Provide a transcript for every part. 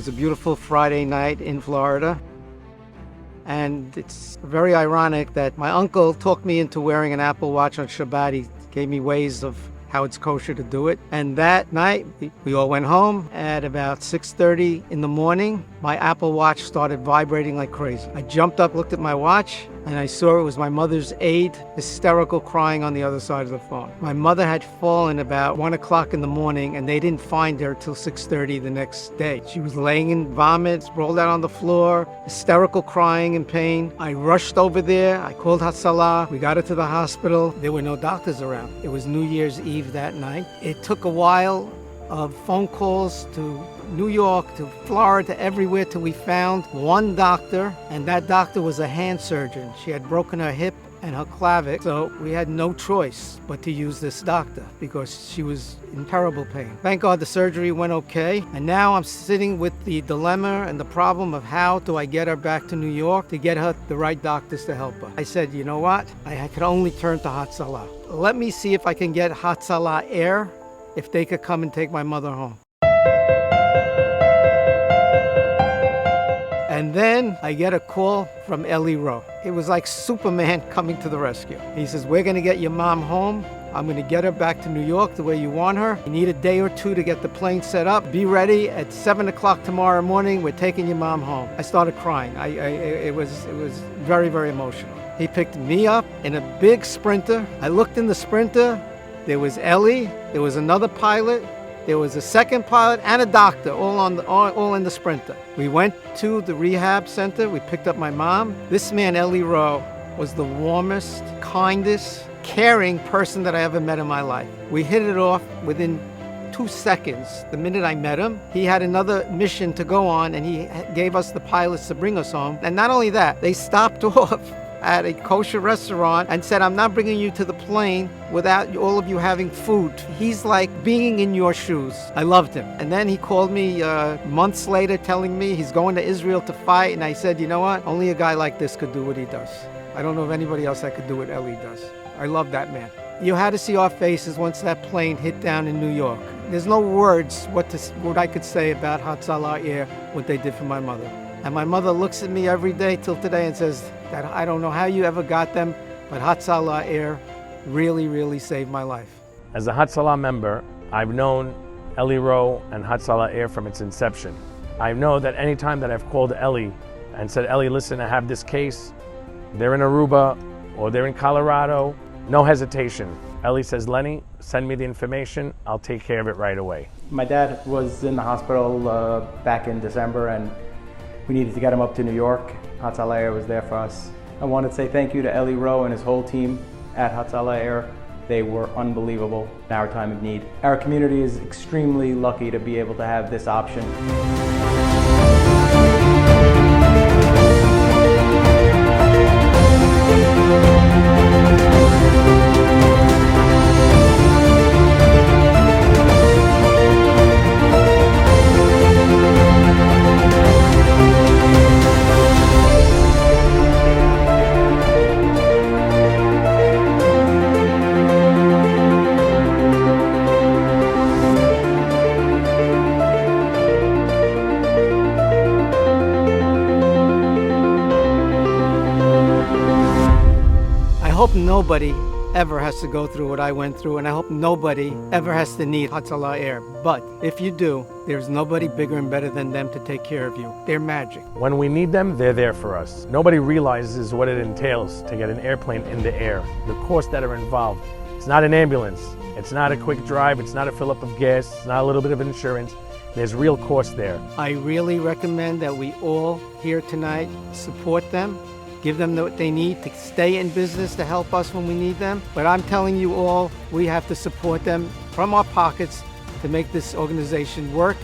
was a beautiful Friday night in Florida. And it's very ironic that my uncle talked me into wearing an Apple Watch on Shabbat. He gave me ways of how it's kosher to do it. And that night, we all went home. At about 6:30 in the morning, my Apple Watch started vibrating like crazy. I jumped up, looked at my watch, and I saw it was my mother's aide, hysterical, crying on the other side of the phone. My mother had fallen about 1 o'clock in the morning, and they didn't find her till 6:30 the next day. She was laying in vomit, rolled out on the floor, hysterical, crying in pain. I rushed over there. I called Hatzolah. We got her to the hospital. There were no doctors around. It was New Year's Eve that night. It took a while of phone calls to New York, to Florida, everywhere, till we found one doctor, and that doctor was a hand surgeon. She had broken her hip and her clavicle, so we had no choice but to use this doctor because she was in terrible pain. Thank God the surgery went okay, and now I'm sitting with the dilemma and the problem of how do I get her back to New York to get her the right doctors to help her. I said, you know what? I could only turn to Hatzolah. Let me see if I can get Hatzolah Air, if they could come and take my mother home. And then I get a call from Eli Rowe. It was like Superman coming to the rescue. He says, we're going to get your mom home. I'm going to get her back to New York the way you want her. You need a day or two to get the plane set up. Be ready at 7 o'clock tomorrow morning. We're taking your mom home. I started crying. It was very, very emotional. He picked me up in a big Sprinter. I looked in the Sprinter. There was Eli. There was another pilot. There was a second pilot and a doctor, all in the Sprinter. We went to the rehab center. We picked up my mom. This man, Eli Rowe, was the warmest, kindest, caring person that I ever met in my life. We hit it off within 2 seconds. The minute I met him, he had another mission to go on, and he gave us the pilots to bring us home. And not only that, they stopped off at a kosher restaurant and said, I'm not bringing you to the plane without all of you having food. He's like being in your shoes. I loved him. And then he called me months later telling me he's going to Israel to fight. And I said, you know what? Only a guy like this could do what he does. I don't know of anybody else that could do what Eli does. I love that man. You had to see our faces once that plane hit down in New York. There's no words what I could say about Hatzolah Air, what they did for my mother. And my mother looks at me every day till today and says that I don't know how you ever got them, but Hatzolah Air really, really saved my life. As a Hatzolah member, I've known Eli Rowe and Hatzolah Air from its inception. I know that any time that I've called Eli and said, Eli, listen, I have this case, they're in Aruba or they're in Colorado, no hesitation. Eli says, Lenny, send me the information, I'll take care of it right away. My dad was in the hospital back in December, and we needed to get him up to New York. Hatzolah Air was there for us. I want to say thank you to Eli Rowe and his whole team at Hatzolah Air. They were unbelievable in our time of need. Our community is extremely lucky to be able to have this option. I hope nobody ever has to go through what I went through, and I hope nobody ever has to need Hatzolah Air. But if you do, there's nobody bigger and better than them to take care of you. They're magic. When we need them, they're there for us. Nobody realizes what it entails to get an airplane in the air, the costs that are involved. It's not an ambulance. It's not a quick drive. It's not a fill up of gas. It's not a little bit of insurance. There's real cost there. I really recommend that we all here tonight support them. Give them what they need to stay in business to help us when we need them. But I'm telling you all, we have to support them from our pockets to make this organization work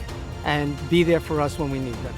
and be there for us when we need them.